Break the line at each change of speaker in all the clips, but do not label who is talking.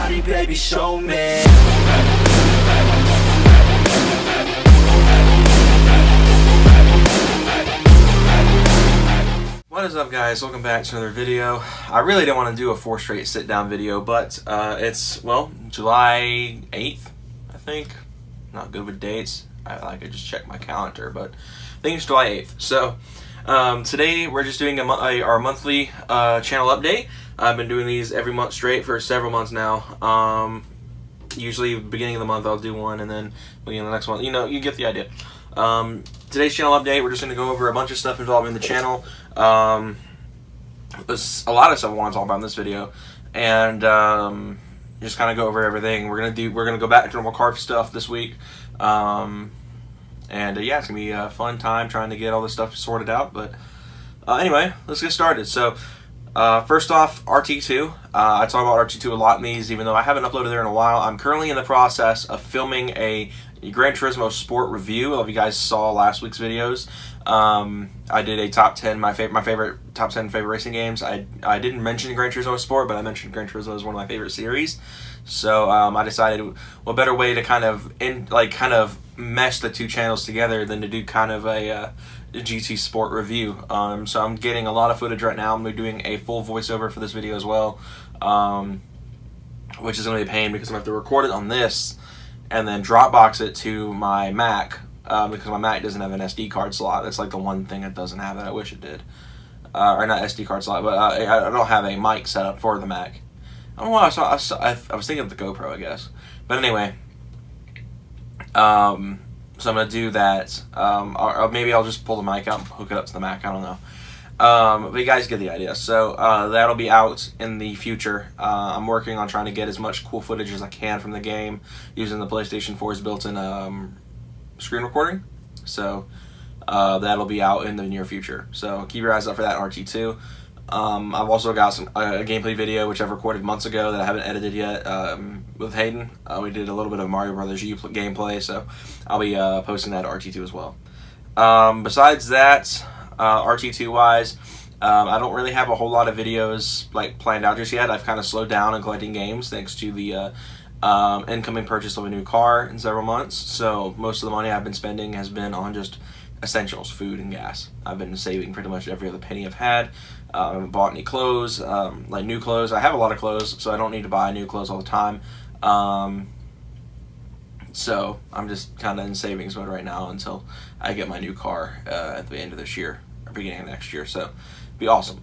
body, baby, show me.
What is up, guys? Welcome back to another video. I really didn't want to do a 4 straight sit-down video, but it's, well, July 8th, I think. Not good with dates. I just check my calendar, but I think it's July 8th. So, today we're just doing our monthly channel update. I've been doing these every month straight for several months now. Usually beginning of the month I'll do one, and then beginning of the next month. You know, you get the idea. Today's channel update, we're just going to go over a bunch of stuff involving the channel. There's a lot of stuff I want to talk about in this video, and just kind of go over everything. We're gonna go back to normal carb stuff this week, and yeah, it's gonna be a fun time trying to get all this stuff sorted out. But anyway, let's get started. So first off, RT2. I talk about RT2 a lot in these, even though I haven't uploaded there in a while. I'm currently in the process of filming a Gran Turismo Sport review. If you guys saw last week's videos, I did a top 10, my favorite top 10 favorite racing games. I didn't mention Gran Turismo Sport, but I mentioned Gran Turismo as one of my favorite series. So I decided, what better way to kind of mesh the two channels together than to do kind of a GT Sport review. So I'm getting a lot of footage right now. I'm doing a full voiceover for this video as well, which is going to be a pain because I'm going to have to record it on this and then Dropbox it to my Mac, because my Mac doesn't have an SD card slot. That's like the one thing it doesn't have that I wish it did. Or not SD card slot, but I don't have a mic set up for the Mac. I don't know why I was thinking of the GoPro, I guess. But anyway, so I'm going to do that. Or maybe I'll just pull the mic out and hook it up to the Mac. I don't know. But you guys get the idea. So that'll be out in the future. I'm working on trying to get as much cool footage as I can from the game using the PlayStation 4's built-in screen recording. So that'll be out in the near future. So keep your eyes out for that in RT2. I've also got a gameplay video which I've recorded months ago that I haven't edited yet with Hayden. We did a little bit of Mario Brothers U gameplay, so I'll be posting that to RT2 as well. Besides that, RT2 wise, I don't really have a whole lot of videos planned out just yet. I've kind of slowed down on collecting games thanks to the incoming purchase of a new car in several months. So most of the money I've been spending has been on just essentials, food and gas. I've been saving pretty much every other penny I've had. I haven't bought any clothes, like new clothes. I have a lot of clothes, so I don't need to buy new clothes all the time. So I'm just kind of in savings mode right now until I get my new car at the end of this year or beginning of next year. So it'd be awesome.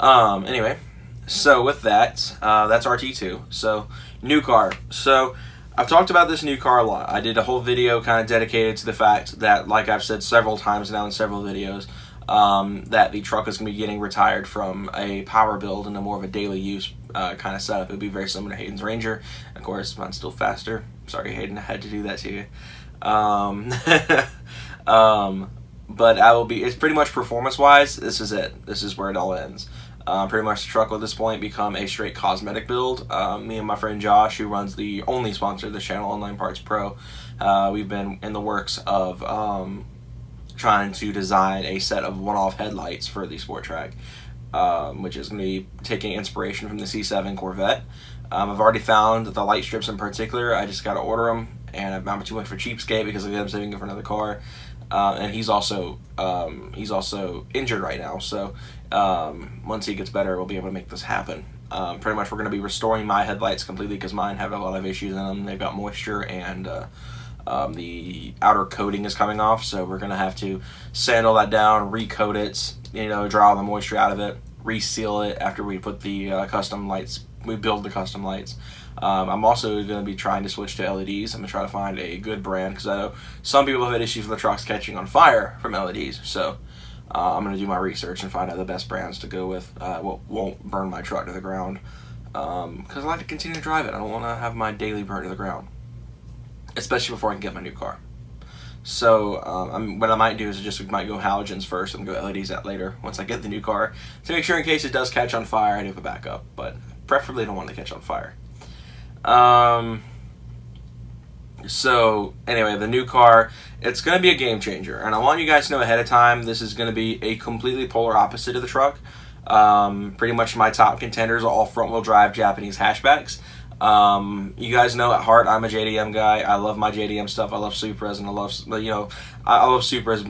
Anyway, so with that, that's RT2. So new car. So I've talked about this new car a lot. I did a whole video kind of dedicated to the fact that, like I've said several times now in several videos, that the truck is going to be getting retired from a power build into more of a daily use kind of setup. It would be very similar to Hayden's Ranger. Of course, mine's still faster. Sorry, Hayden, I had to do that to you. But it's pretty much performance-wise, this is it. This is where it all ends. Pretty much the truck will at this point become a straight cosmetic build. Me and my friend Josh, who runs the only sponsor of this channel, Online Parts Pro, we've been in the works of trying to design a set of one-off headlights for the Sport Track, which is going to be taking inspiration from the C7 Corvette. I've already found the light strips in particular. I just got to order them, and I'm too much for cheapskate because I'm saving it for another car. And he's also injured right now, so once he gets better, we'll be able to make this happen. Pretty much we're going to be restoring my headlights completely because mine have a lot of issues in them. They've got moisture, and the outer coating is coming off, so we're going to have to sand all that down, recoat it, dry all the moisture out of it, reseal it after we put the custom lights, we build the custom lights. I'm also going to be trying to switch to LEDs. I'm going to try to find a good brand because I know some people have had issues with the trucks catching on fire from LEDs. So I'm going to do my research and find out the best brands to go with, what won't burn my truck to the ground, because I like to continue to drive it. I don't want to have my daily burn to the ground, especially before I can get my new car. So what I might do is we might go halogens first and go LEDs out later once I get the new car to make sure in case it does catch on fire I do have a backup, but preferably I don't want it to catch on fire. So anyway, the new car, it's going to be a game changer, and I want you guys to know ahead of time this is going to be a completely polar opposite of the truck. Pretty much my top contenders are all front-wheel drive Japanese hatchbacks. You guys know at heart I'm a JDM guy. I love my JDM stuff. I love Supras, and I love, you know, I love Supras.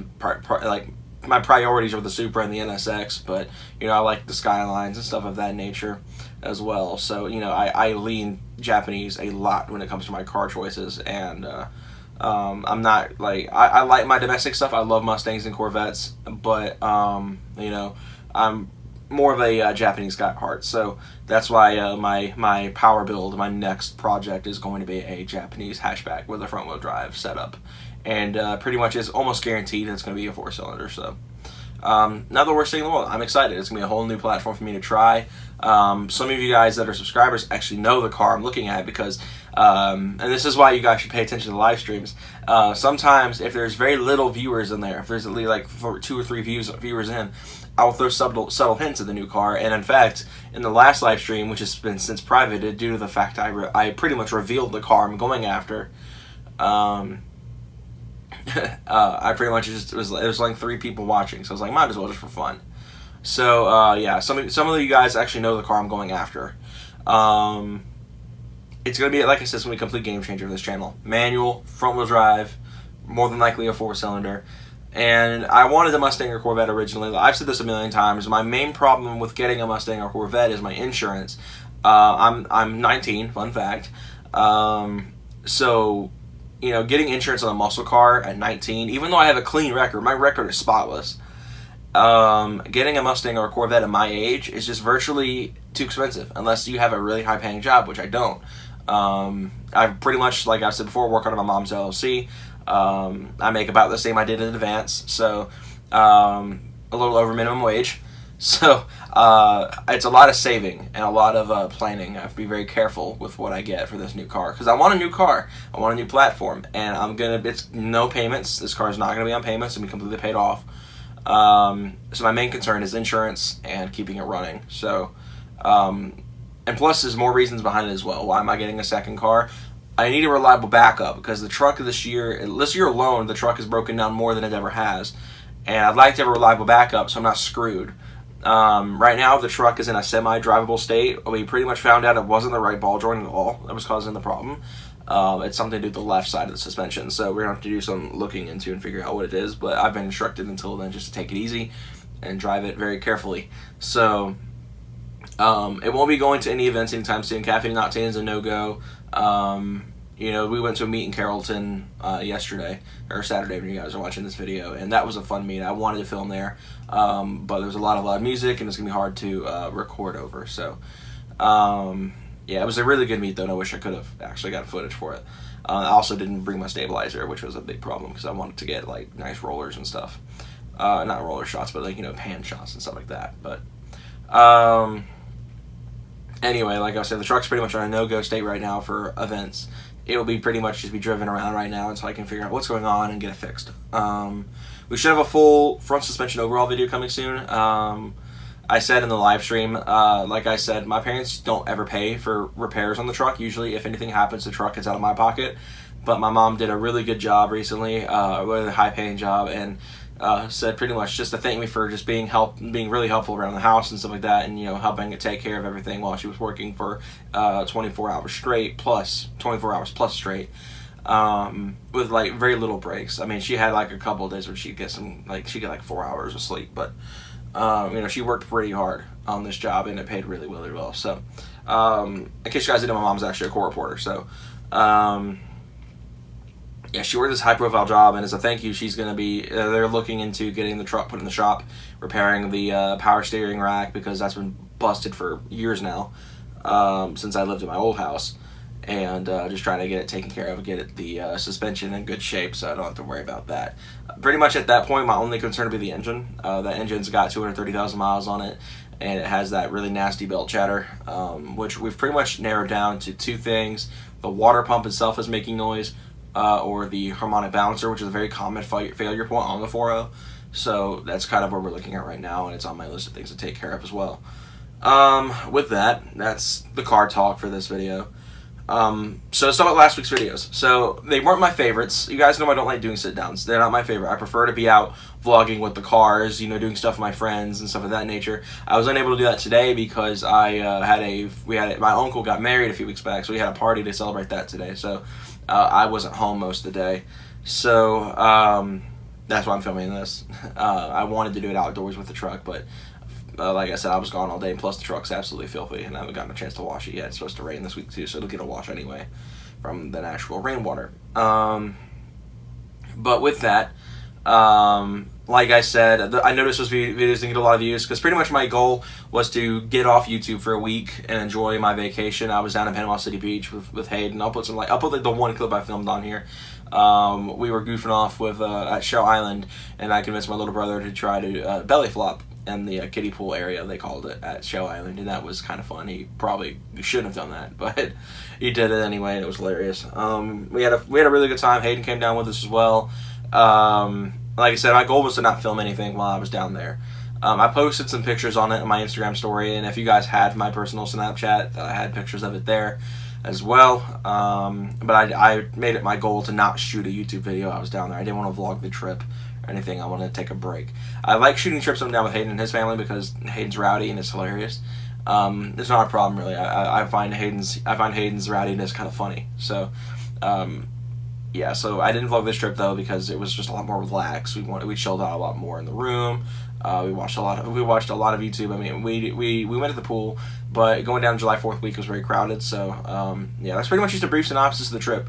Like, my priorities are the Supra and the NSX, but, you know, I like the Skylines and stuff of that nature as well. So, you know, I lean Japanese a lot when it comes to my car choices, and I'm not like, I like my domestic stuff. I love Mustangs and Corvettes, but you know, I'm more of a Japanese guy at heart. So that's why my power build, my next project, is going to be a Japanese hatchback with a front wheel drive setup, and pretty much is almost guaranteed it's going to be a 4-cylinder. So not the worst thing in the world. I'm excited. It's going to be a whole new platform for me to try. Some of you guys that are subscribers actually know the car I'm looking at, because, and this is why you guys should pay attention to the live streams. Sometimes if there's very little viewers in there, if there's at least like 2 or 3 viewers in, I'll throw subtle hints of the new car. And in fact, in the last live stream, which has been since privated due to the fact I pretty much revealed the car I'm going after, I pretty much it was like 3 people watching, so I was like, might as well, just for fun. So yeah, some of you guys actually know the car I'm going after. It's gonna be, like I said, it's gonna be a complete game changer for this channel. Manual, front wheel drive, more than likely a 4-cylinder. And I wanted a Mustang or Corvette originally. I've said this a million times. My main problem with getting a Mustang or Corvette is my insurance. I'm 19, fun fact. So, you know, getting insurance on a muscle car at 19, even though I have a clean record, my record is spotless. Getting a Mustang or a Corvette at my age is just virtually too expensive, unless you have a really high-paying job, which I don't. I pretty much, like I've said before, work under my mom's LLC. I make about the same I did in advance, so a little over minimum wage. So it's a lot of saving and a lot of planning. I have to be very careful with what I get for this new car, because I want a new car. I want a new platform, and it's no payments. This car is not going to be on payments. It's going to be completely paid off. So my main concern is insurance and keeping it running. So, and plus there's more reasons behind it as well. Why am I getting a second car? I need a reliable backup, because the truck this year alone, the truck has broken down more than it ever has. And I'd like to have a reliable backup so I'm not screwed. Right now the truck is in a semi-drivable state. We pretty much found out it wasn't the right ball joint at all that was causing the problem. It's something to do with the left side of the suspension, so we're going to have to do some looking into and figure out what it is, but I've been instructed until then just to take it easy and drive it very carefully. So it won't be going to any events anytime soon. Caffeine and Octane is a no-go. You know, we went to a meet in Carrollton yesterday, or Saturday when you guys are watching this video, and that was a fun meet. I wanted to film there, but there was a lot of loud music, and it's going to be hard to record over. So, yeah, it was a really good meet, though, and I wish I could have actually got footage for it. I also didn't bring my stabilizer, which was a big problem, because I wanted to get, like, nice rollers and stuff. Not roller shots, but, like, you know, pan shots and stuff like that. But, anyway, like I said, the truck's pretty much on a no-go state right now for events. It will be pretty much just be driven around right now until I can figure out what's going on and get it fixed. We should have a full front suspension overhaul video coming soon. I said in the live stream, like I said, my parents don't ever pay for repairs on the truck. Usually, if anything happens, the truck is out of my pocket. But my mom did a really good job recently, a really high-paying job, and said pretty much just to thank me for just being really helpful around the house and stuff like that, and, you know, helping to take care of everything while she was working for 24 hours straight, plus 24 hours plus straight, with like very little breaks. I mean, she had like a couple of days where she'd get like 4 hours of sleep, but you know, she worked pretty hard on this job, and it paid really, really well. So in case you guys didn't know, my mom's actually a court reporter, so yeah, she worked this high-profile job, and as a thank you, she's going to be, they're looking into getting the truck put in the shop, repairing the power steering rack, because that's been busted for years now, since I lived in my old house, and just trying to get it taken care of, get the suspension in good shape, so I don't have to worry about that. Pretty much at that point, my only concern would be the engine. That engine's got 230,000 miles on it, and it has that really nasty belt chatter, which we've pretty much narrowed down to 2 things. The water pump itself is making noise, or the harmonic balancer, which is a very common failure point on the 4.0. So that's kind of what we're looking at right now, and it's on my list of things to take care of as well. With that, that's the car talk for this video. So let's talk about last week's videos. So they weren't my favorites. You guys know I don't like doing sit downs. They're not my favorite. I prefer to be out vlogging with the cars, you know, doing stuff with my friends and stuff of that nature. I was unable to do that today because my uncle got married a few weeks back, so we had a party to celebrate that today. So I wasn't home most of the day. So that's why I'm filming this. I wanted to do it outdoors with the truck, but like I said, I was gone all day, and plus the truck's absolutely filthy, and I haven't gotten a chance to wash it yet. It's supposed to rain this week too, so it'll get a wash anyway from the natural rainwater. But with that, like I said, I noticed those videos didn't get a lot of views because pretty much my goal was to get off YouTube for a week and enjoy my vacation. I was down in Panama City Beach with Hayden. I'll put the one clip I filmed on here. We were goofing off with at Shell Island, and I convinced my little brother to try to belly flop in the kiddie pool area, they called it, at Shell Island, and that was kind of fun. He probably shouldn't have done that, but he did it anyway, and it was hilarious. We had a really good time. Hayden came down with us as well. Like I said, my goal was to not film anything while I was down there. I posted some pictures on it in my Instagram story, and if you guys had my personal Snapchat, I had pictures of it there as well. But I made it my goal to not shoot a YouTube video while I was down there. I didn't want to vlog the trip or anything. I wanted to take a break. I like shooting trips I'm down with Hayden and his family because Hayden's rowdy and it's hilarious. It's not a problem really. I find Hayden's rowdiness kind of funny. So yeah, so I didn't vlog this trip though because it was just a lot more relaxed. We chilled out a lot more in the room. We watched a lot of YouTube. I mean, we went to the pool, but going down July 4th week was very crowded. So yeah, that's pretty much just a brief synopsis of the trip.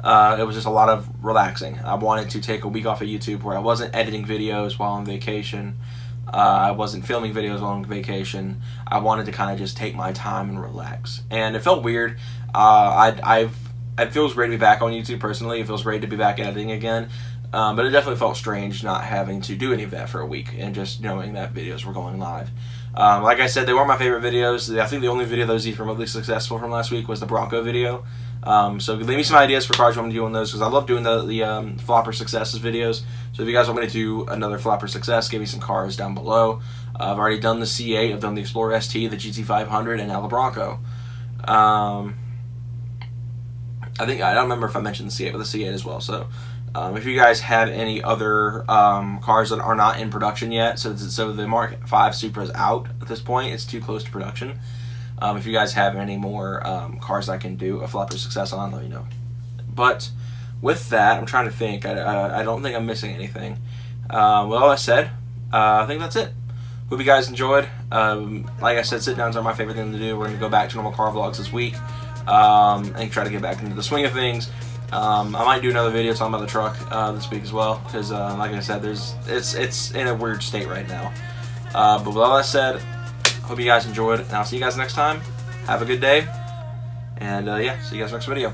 It was just a lot of relaxing. I wanted to take a week off of YouTube where I wasn't editing videos while on vacation. I wasn't filming videos while on vacation. I wanted to kind of just take my time and relax. And it felt weird. It feels great to be back on YouTube personally. It feels great to be back editing again. But it definitely felt strange not having to do any of that for a week and just knowing that videos were going live. Like I said, they weren't my favorite videos. I think the only video that was even remotely successful from last week was the Bronco video. So leave me some ideas for cars you want me to do on those because I love doing the flopper successes videos. So if you guys want me to do another flopper success, give me some cars down below. I've already done the C8, I've done the Explorer ST, the GT500, and now the Bronco. I don't remember if I mentioned the C8, but the C8 as well. So if you guys have any other cars that are not in production yet, so the Mark V Supra is out at this point, it's too close to production. If you guys have any more cars I can do a flopper success on, let me know. But with that, I'm trying to think. I don't think I'm missing anything. Well, I said, I think that's it. Hope you guys enjoyed. Like I said, sit downs are my favorite thing to do. We're going to go back to normal car vlogs this week and try to get back into the swing of things. I might do another video talking about the truck this week as well because, like I said, it's in a weird state right now. But with all that said, hope you guys enjoyed, and I'll see you guys next time. Have a good day, and yeah, see you guys next video.